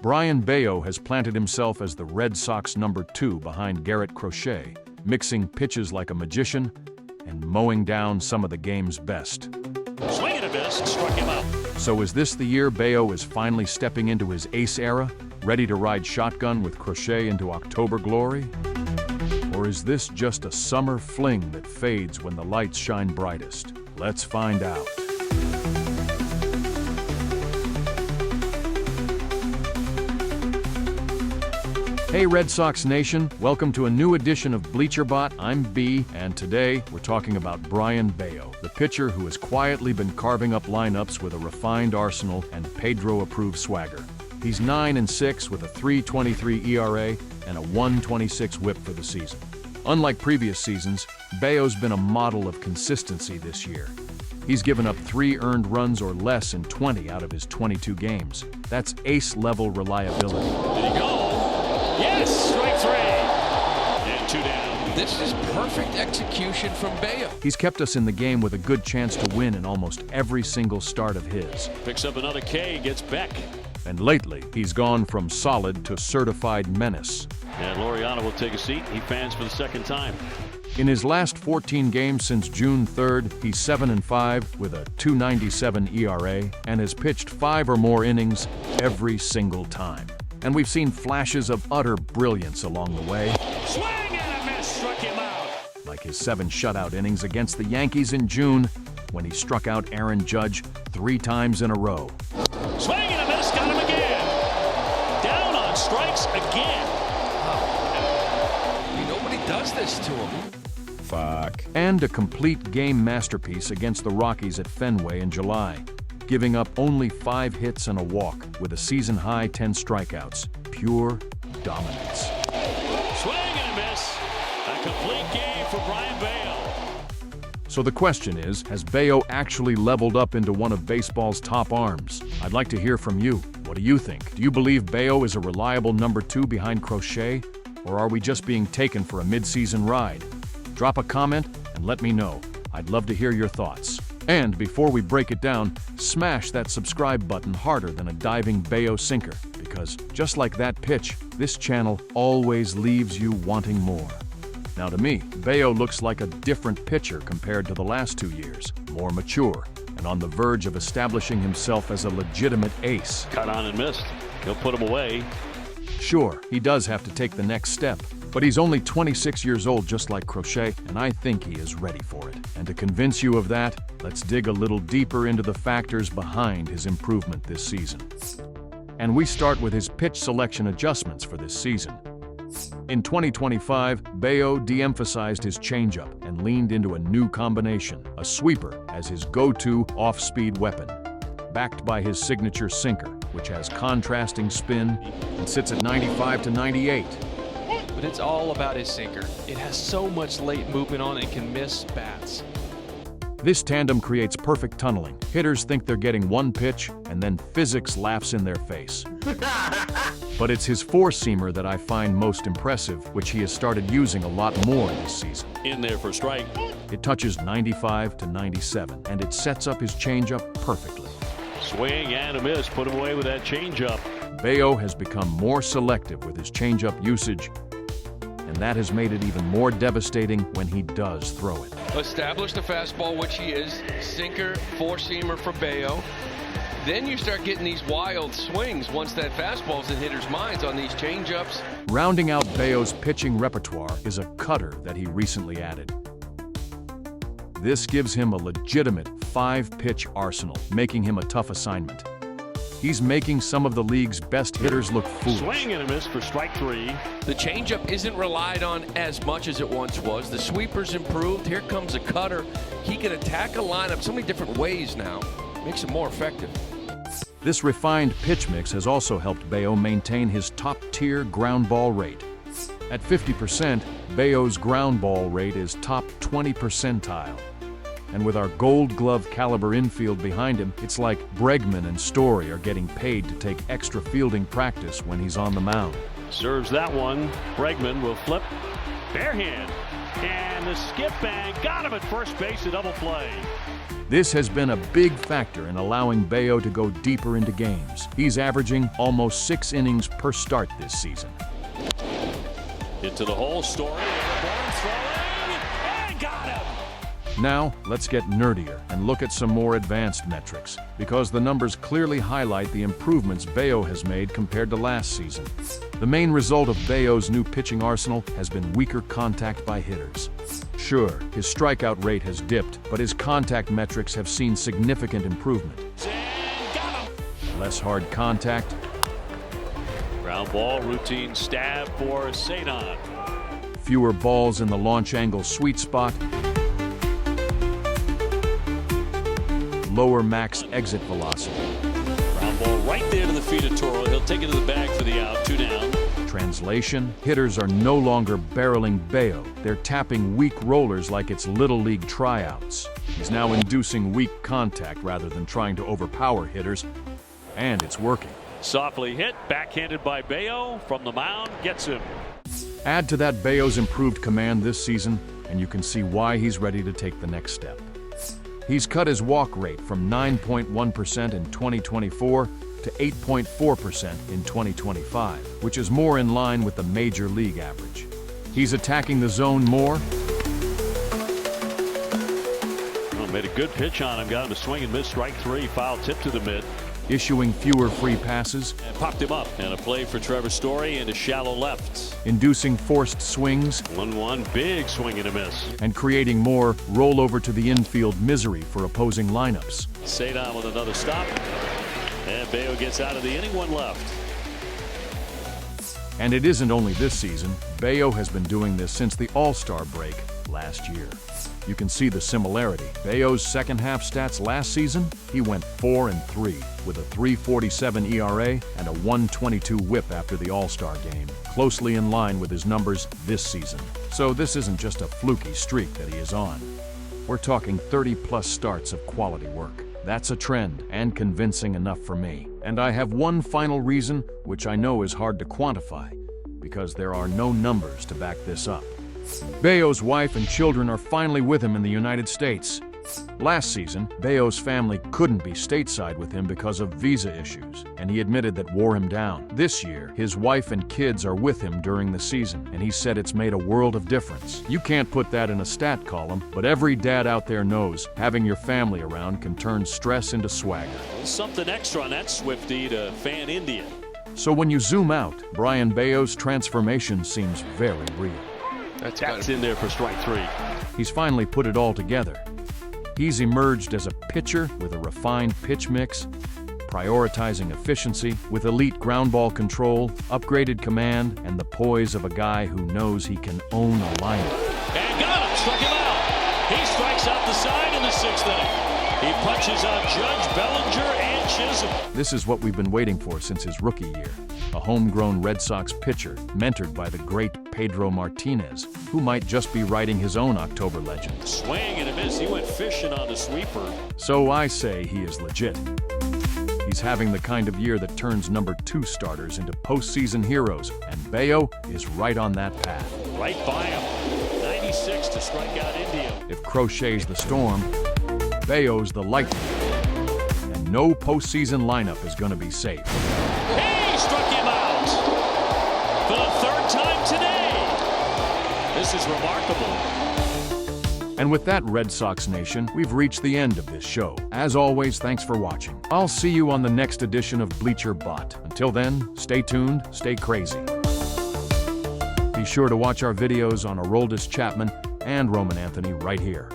Brayan Bello has planted himself as the Red Sox #2 behind Garrett Crochet, mixing pitches like a magician and mowing down some of the game's best. Swing and a miss, struck him out. So is this the year Bello is finally stepping into his ace era, ready to ride shotgun with Crochet into October glory? Or is this just a summer fling that fades when the lights shine brightest? Let's find out. Hey Red Sox Nation, welcome to a new edition of BleacherBot. I'm B, and today we're talking about Brayan Bello, the pitcher who has quietly been carving up lineups with a refined arsenal and Pedro-approved swagger. He's 9-6 with a 3.23 ERA and a 1.26 WHIP for the season. Unlike previous seasons, Bello's been a model of consistency this year. He's given up 3 earned runs or less in 20 out of his 22 games. That's ace-level reliability. Did he go? Yes, strike 3. And 2 down. This is perfect execution from Bello. He's kept us in the game with a good chance to win in almost every single start of his. Picks up another K, gets Beck. And lately, he's gone from solid to certified menace. And Laureano will take a seat. He fans for the second time. In his last 14 games since June 3rd, he's 7-5 with a 2.97 ERA and has pitched 5 or more innings every single time. And we've seen flashes of utter brilliance along the way. Swing and a miss, struck him out. Like his 7 shutout innings against the Yankees in June, when he struck out Aaron Judge 3 times in a row. Swing and a miss, got him again. Down on strikes again. Nobody does this to him. Fuck. And a complete game masterpiece against the Rockies at Fenway in July, giving up only 5 hits and a walk with a season-high 10 strikeouts. Pure dominance. Swing and a miss. A complete game for Brayan Bello. So the question is, has Bello actually leveled up into one of baseball's top arms? I'd like to hear from you. What do you think? Do you believe Bello is a reliable #2 behind Crochet? Or are we just being taken for a mid-season ride? Drop a comment and let me know. I'd love to hear your thoughts. And before we break it down, smash that subscribe button harder than a diving Bello sinker, because just like that pitch, this channel always leaves you wanting more. Now to me, Bello looks like a different pitcher compared to the last 2 years, more mature, and on the verge of establishing himself as a legitimate ace. Cut on and missed. He'll put him away. Sure, he does have to take the next step, but he's only 26 years old just like Crochet, and I think he is ready for it. And to convince you of that, let's dig a little deeper into the factors behind his improvement this season. And we start with his pitch selection adjustments for this season. In 2025, Bello de-emphasized his changeup and leaned into a new combination, a sweeper as his go-to off-speed weapon, backed by his signature sinker, which has contrasting spin and sits at 95 to 98. But it's all about his sinker. It has so much late movement on it, it can miss bats. This tandem creates perfect tunneling. Hitters think they're getting one pitch, and then physics laughs in their face. But it's his four-seamer that I find most impressive, which he has started using a lot more this season. In there for a strike. It touches 95 to 97, and it sets up his changeup perfectly. Swing and a miss. Put him away with that changeup. Bello has become more selective with his changeup usage, and that has made it even more devastating when he does throw it. Establish the fastball, which he is. Sinker, four-seamer for Bello. Then you start getting these wild swings once that fastball's in hitters' minds on these changeups. Rounding out Bello's pitching repertoire is a cutter that he recently added. This gives him a legitimate 5-pitch arsenal, making him a tough assignment. He's making some of the league's best hitters look foolish. Swing and a miss for strike 3. The changeup isn't relied on as much as it once was. The sweeper's improved. Here comes a cutter. He can attack a lineup so many different ways now. Makes him more effective. This refined pitch mix has also helped Bello maintain his top-tier ground ball rate. At 50%, Bello's ground ball rate is top 20 percentile. And with our Gold Glove caliber infield behind him, it's like Bregman and Story are getting paid to take extra fielding practice when he's on the mound. Serves that one. Bregman will flip. Bare hand. And the skip and got him at first base, a double play. This has been a big factor in allowing Bello to go deeper into games. He's averaging almost 6 innings per start this season. Into the hole, Story, airborne, throwing, and got him! Now, let's get nerdier and look at some more advanced metrics, because the numbers clearly highlight the improvements Bello has made compared to last season. The main result of Bello's new pitching arsenal has been weaker contact by hitters. Sure, his strikeout rate has dipped, but his contact metrics have seen significant improvement. And got him! Less hard contact, Ground ball, routine stab for Sadon. fewer balls in the launch angle sweet spot, lower max exit velocity. Ground ball right there to the feet of Toro. He'll take it to the bag for the out, 2 down. Translation, hitters are no longer barreling Bello. They're tapping weak rollers like it's Little League tryouts. He's now inducing weak contact rather than trying to overpower hitters, and it's working. Softly hit, backhanded by Bello from the mound, gets him. Add to that Bello's improved command this season, and you can see why he's ready to take the next step. He's cut his walk rate from 9.1% in 2024 to 8.4% in 2025, which is more in line with the major league average. He's attacking the zone more. Well, made a good pitch on him, got him to swing and miss, strike 3, foul tip to the mid. Issuing fewer free passes, And popped him up. And a play for Trevor Story into shallow left. inducing forced swings, 1-1, big swing and a miss. and creating more rollover to the infield misery for opposing lineups. Sadon with another stop. And Bello gets out of the inning, 1 left. And it isn't only this season. Bello has been doing this since the All-Star break last year. You can see the similarity. Bello's second half stats last season, he went 4-3 with a 3.47 ERA and a 1.22 WHIP after the All-Star game, closely in line with his numbers this season. So this isn't just a fluky streak that he is on. We're talking 30-plus starts of quality work. That's a trend, and convincing enough for me. And I have one final reason, which I know is hard to quantify, because there are no numbers to back this up. Bello's wife and children are finally with him in the United States. Last season, Bello's family couldn't be stateside with him because of visa issues, and he admitted that wore him down. This year, his wife and kids are with him during the season, and he said it's made a world of difference. You can't put that in a stat column, but every dad out there knows having your family around can turn stress into swagger. Something extra on that Swiftie to fan India. So when you zoom out, Brayan Bello's transformation seems very real. That's In there for strike 3. He's finally put it all together. He's emerged as a pitcher with a refined pitch mix, prioritizing efficiency with elite ground ball control, upgraded command, and the poise of a guy who knows he can own a lineup. And got him, struck him out. He strikes out the side in the 6th inning. He punches out Judge, Bellinger, and Chisholm. This is what we've been waiting for since his rookie year. A homegrown Red Sox pitcher, mentored by the great Pedro Martinez, who might just be writing his own October legend. Swing and a miss. He went fishing on the sweeper. So I say he is legit. He's having the kind of year that turns number 2 starters into postseason heroes, and Bello is right on that path. Right by him. 96 to strike out India. If Crochet's the storm, Bello's the lightning. And no postseason lineup is going to be safe. He struck him out for the 3rd time today. This is remarkable. And with that, Red Sox Nation, we've reached the end of this show. As always, thanks for watching. I'll see you on the next edition of Bleacher Bot. Until then, stay tuned, stay crazy. Be sure to watch our videos on Aroldis Chapman and Roman Anthony right here.